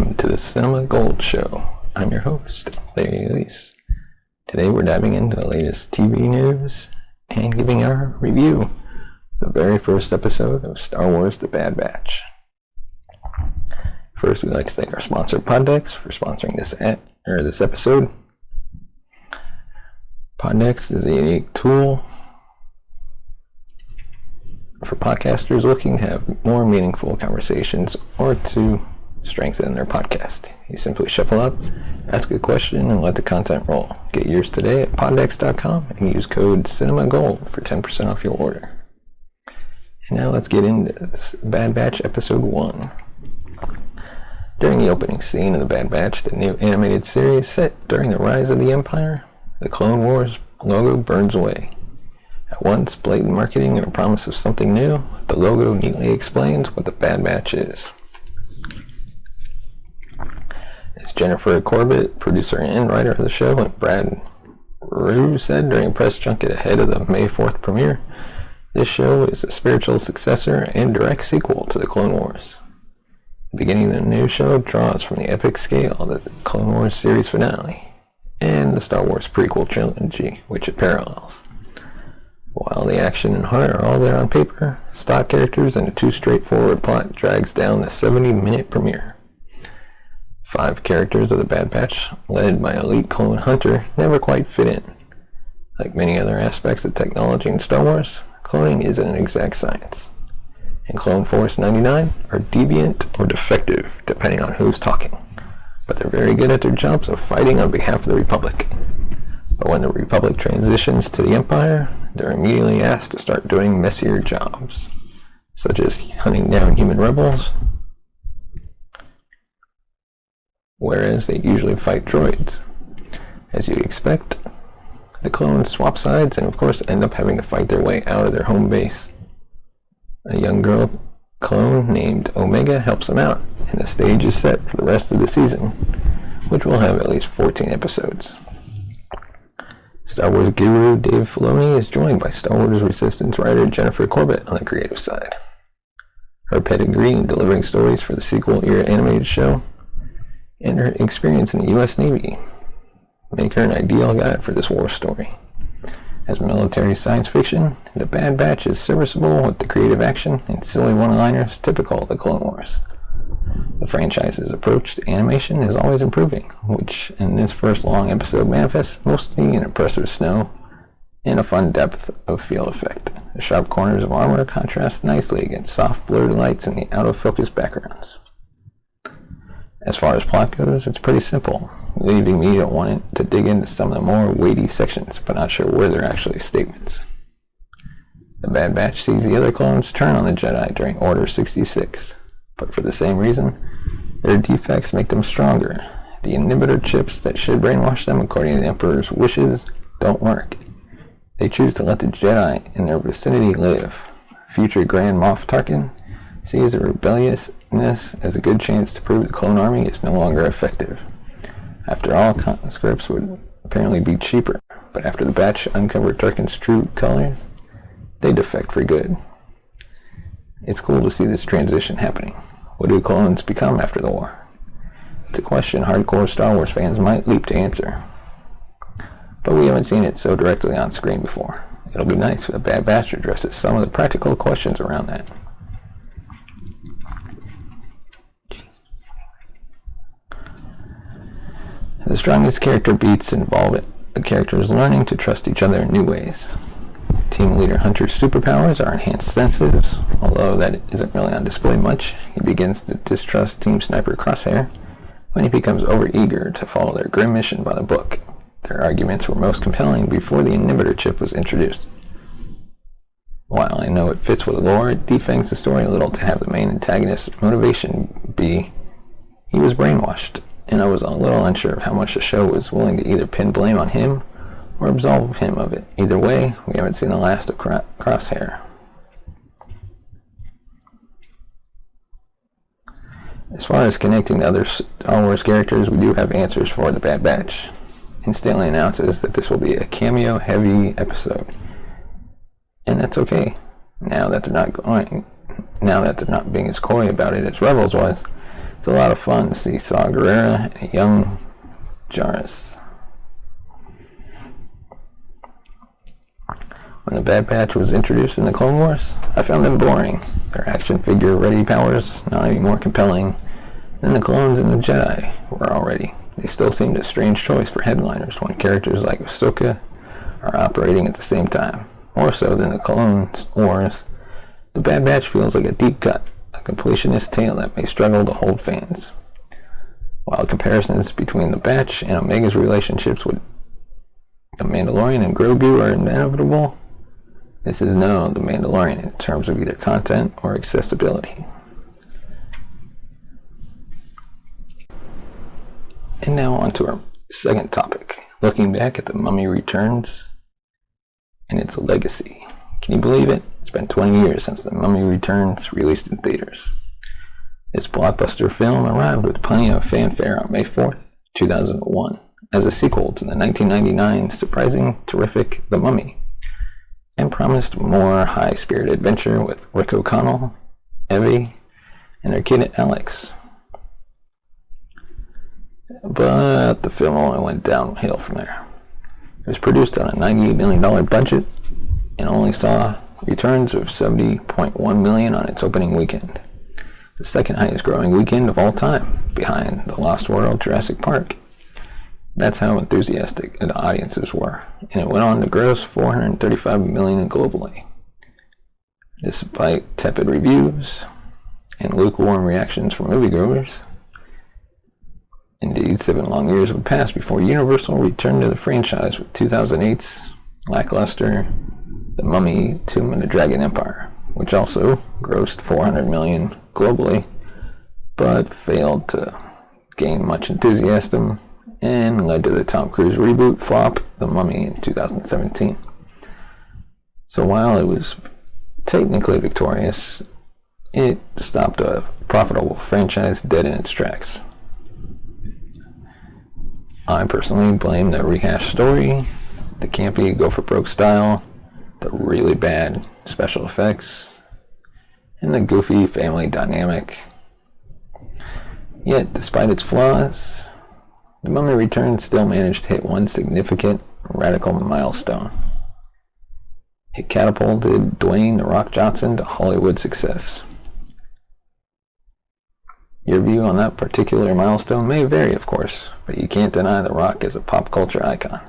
Welcome to the Cinema Gold Show. I'm your host, Larry Elise. Today we're diving into the latest TV news and giving our review of the very first episode of Star Wars The Bad Batch. First, we'd like to thank our sponsor, Poddex, for sponsoring this episode. Poddex is a unique tool for podcasters looking to have more meaningful conversations or to strengthen their podcast. You simply shuffle up, ask a question, and let the content roll. Get yours today at poddex.com and use code CinemaGold for 10% off your order. And now let's get into Bad Batch Episode 1. During the opening scene of The Bad Batch, the new animated series set during the rise of the Empire, the Clone Wars logo burns away. At once, blatant marketing and a promise of something new, the logo neatly explains what the Bad Batch is. As Jennifer Corbett, producer and writer of the show, and Brad Rue said during a press junket ahead of the May 4th premiere, this show is a spiritual successor and direct sequel to the Clone Wars. The beginning of the new show draws from the epic scale of the Clone Wars series finale and the Star Wars prequel trilogy, which it parallels. While the action and heart are all there on paper, stock characters and a too straightforward plot drags down the 70-minute premiere. 5 characters of the Bad Batch, led by elite clone hunter, never quite fit in. Like many other aspects of technology in Star Wars, cloning isn't an exact science. And Clone Force 99 are deviant or defective, depending on who's talking. But they're very good at their jobs of fighting on behalf of the Republic. But when the Republic transitions to the Empire, they're immediately asked to start doing messier jobs, such as hunting down human rebels, whereas they usually fight droids. As you'd expect, the clones swap sides and of course end up having to fight their way out of their home base. A young girl clone named Omega helps them out, and the stage is set for the rest of the season, which will have at least 14 episodes. Star Wars guru Dave Filoni is joined by Star Wars Resistance writer Jennifer Corbett on the creative side. Her pedigree in delivering stories for the sequel-era animated show and her experience in the U.S. Navy make her an ideal guide for this war story. As military science fiction, The Bad Batch is serviceable with the creative action and silly one-liners typical of the Clone Wars. The franchise's approach to animation is always improving, which in this first long episode manifests mostly in impressive snow and a fun depth of field effect. The sharp corners of armor contrast nicely against soft blurred lights in the out-of-focus backgrounds. As far as plot goes, it's pretty simple, leaving me to want to dig into some of the more weighty sections, but not sure where they're actually statements. The Bad Batch sees the other clones turn on the Jedi during Order 66, but for the same reason, their defects make them stronger. The inhibitor chips that should brainwash them according to the Emperor's wishes don't work. They choose to let the Jedi in their vicinity live. Future Grand Moff Tarkin sees their rebelliousness as a good chance to prove the clone army is no longer effective. After all, conscripts would apparently be cheaper, but after the Batch uncovered Tarkin's true colors, they defect for good. It's cool to see this transition happening. What do clones become after the war? It's a question hardcore Star Wars fans might leap to answer, but we haven't seen it so directly on screen before. It'll be nice if the Bad Batch addresses some of the practical questions around that. The strongest character beats involve the characters learning to trust each other in new ways. Team leader Hunter's superpowers are enhanced senses, although that isn't really on display much. He begins to distrust Team Sniper Crosshair when he becomes overeager to follow their grim mission by the book. Their arguments were most compelling before the inhibitor chip was introduced. While I know it fits with lore, it defangs the story a little to have the main antagonist's motivation be he was brainwashed, and I was a little unsure of how much the show was willing to either pin blame on him or absolve him of it. Either way, we haven't seen the last of Crosshair. As far as connecting to other Star Wars characters, we do have answers for the Bad Batch. And Stanley announces that this will be a cameo-heavy episode. And that's okay. Now that they're not being as coy about it as Rebels was, It's a lot of fun to see Saw Gerrera and a young Jarrus. When the Bad Batch was introduced in the Clone Wars, I found them boring. Their action figure ready powers not any more compelling than the clones and the Jedi were already. They still seemed a strange choice for headliners when characters like Ahsoka are operating at the same time. More so than the Clone Wars, the Bad Batch feels like a deep cut, a completionist tale that may struggle to hold fans. While comparisons between the Batch and Omega's relationships with the Mandalorian and Grogu are inevitable, this is no The Mandalorian in terms of either content or accessibility. And now on to our second topic, looking back at The Mummy Returns and its legacy. Can you believe it? It's been 20 years since The Mummy Returns released in theaters. This blockbuster film arrived with plenty of fanfare on May 4th, 2001, as a sequel to the 1999 surprising, terrific The Mummy, and promised more high-spirited adventure with Rick O'Connell, Evie, and their kid Alex. But the film only went downhill from there. It was produced on a $98 million budget and only saw returns of $70.1 million on its opening weekend, the second highest growing weekend of all time, behind The Lost World, Jurassic Park. That's how enthusiastic the audiences were, and it went on to gross $435 million globally. Despite tepid reviews and lukewarm reactions from moviegoers, indeed, 7 long years would pass before Universal returned to the franchise with 2008's lackluster The Mummy: Tomb of the Dragon Empire, which also grossed $400 million globally, but failed to gain much enthusiasm and led to the Tom Cruise reboot flop, The Mummy, in 2017. So while it was technically victorious, it stopped a profitable franchise dead in its tracks. I personally blame the rehashed story, the campy go-for-broke style, the really bad special effects, and the goofy family dynamic. Yet, despite its flaws, The Mummy Returns still managed to hit one significant, radical milestone. It catapulted Dwayne "The Rock" Johnson to Hollywood success. Your view on that particular milestone may vary, of course, but you can't deny The Rock as a pop culture icon.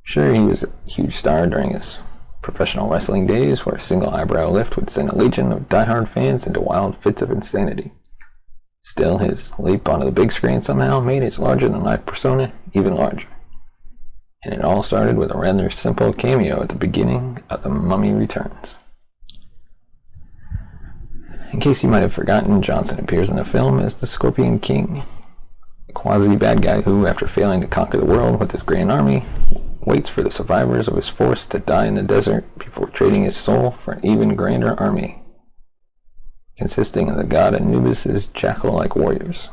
Sure, he was a huge star during his professional wrestling days, where a single eyebrow lift would send a legion of diehard fans into wild fits of insanity. Still, his leap onto the big screen somehow made his larger-than-life persona even larger. And it all started with a rather simple cameo at the beginning of The Mummy Returns. In case you might have forgotten, Johnson appears in the film as the Scorpion King, a quasi-bad guy who, after failing to conquer the world with his grand army, waits for the survivors of his force to die in the desert before trading his soul for an even grander army, consisting of the god Anubis' jackal-like warriors.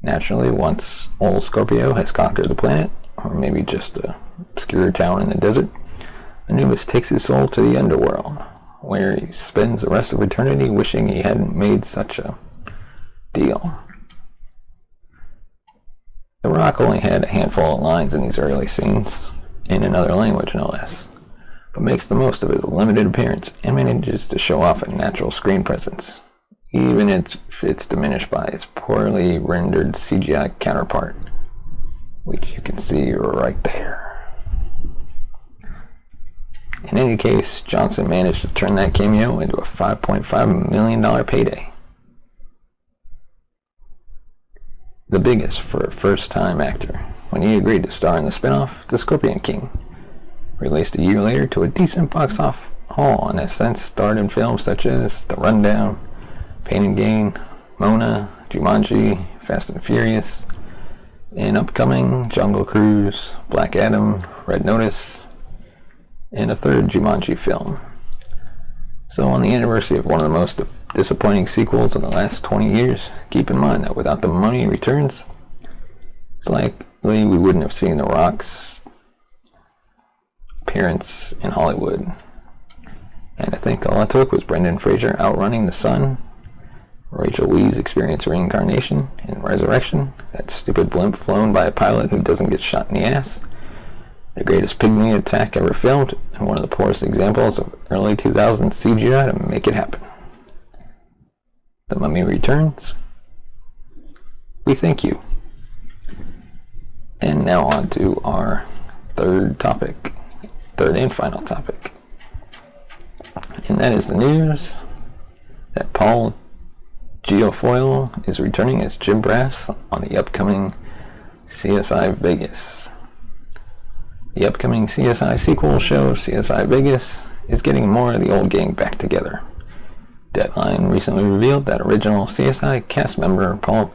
Naturally, once old Scorpio has conquered the planet, or maybe just an obscure town in the desert, Anubis takes his soul to the underworld, where he spends the rest of eternity wishing he hadn't made such a deal. The Rock only had a handful of lines in these early scenes, in another language no less, but makes the most of his limited appearance and manages to show off a natural screen presence, even if it's diminished by his poorly rendered CGI counterpart, which you can see right there. In any case, Johnson managed to turn that cameo into a $5.5 million payday. The biggest for a first-time actor, when he agreed to star in the spin-off, The Scorpion King, released a year later to a decent box office haul, and has since starred in films such as The Rundown, Pain and Gain, Mona, Jumanji, Fast and Furious, and upcoming Jungle Cruise, Black Adam, Red Notice, and a third Jumanji film. So on the anniversary of one of the most disappointing sequels in the last 20 years, keep in mind that without The Mummy Returns, it's likely we wouldn't have seen The Rock's appearance in Hollywood. And I think all it took was Brendan Fraser outrunning the sun, Rachel Weisz experience reincarnation and resurrection, that stupid blimp flown by a pilot who doesn't get shot in the ass, the greatest pygmy attack ever filmed, and one of the poorest examples of early 2000s CGI to make it happen. The Mummy returns. We thank you. And now on to our third and final topic. And that is the news that Paul Guilfoyle is returning as Jim Brass on the upcoming CSI Vegas. The upcoming CSI sequel show, CSI Vegas, is getting more of the old gang back together. Deadline recently revealed that original CSI cast member Paul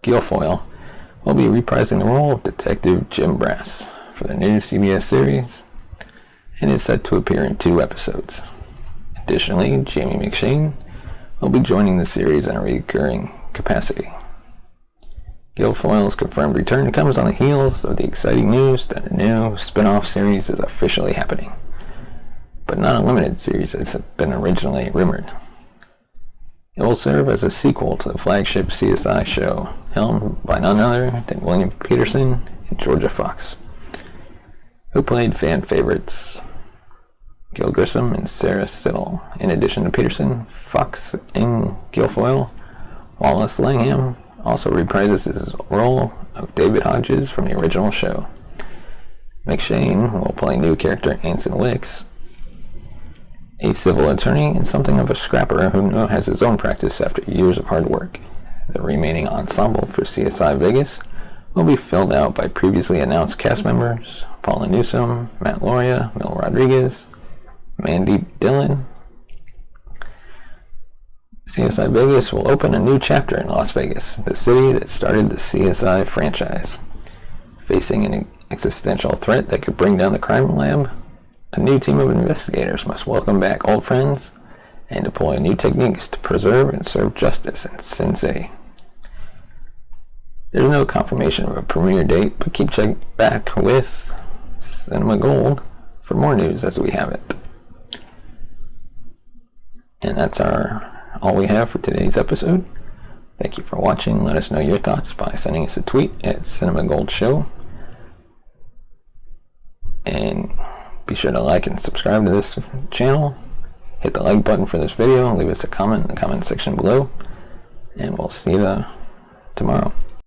Guilfoyle will be reprising the role of Detective Jim Brass for the new CBS series and is set to appear in 2 episodes. Additionally, Jamie McShane will be joining the series in a recurring capacity. Guilfoyle's confirmed return comes on the heels of the exciting news that a new spin-off series is officially happening, but not a limited series as had been originally rumored. It will serve as a sequel to the flagship CSI show, helmed by none other than William Peterson and Georgia Fox, who played fan favorites Gil Grissom and Sarah Siddall. In addition to Peterson, Fox and Guilfoyle, Wallace Langham also reprises his role of David Hodges from the original show. McShane will play new character Anson Wicks, a civil attorney and something of a scrapper who now has his own practice after years of hard work. The remaining ensemble for CSI Vegas will be filled out by previously announced cast members Paula Newsome, Matt Lauria, Mil Rodriguez, Mandy Dillon. CSI Vegas will open a new chapter in Las Vegas, the city that started the CSI franchise. Facing an existential threat that could bring down the crime lab, a new team of investigators must welcome back old friends and deploy new techniques to preserve and serve justice in Sin City. There's no confirmation of a premiere date, but keep checking back with Cinema Gold for more news as we have it. And that's all we have for today's episode. Thank you for watching. Let us know your thoughts by sending us a tweet at Cinema Gold Show. And be sure to like and subscribe to this channel. Hit the like button for this video. Leave us a comment in the comment section below. And we'll see you tomorrow.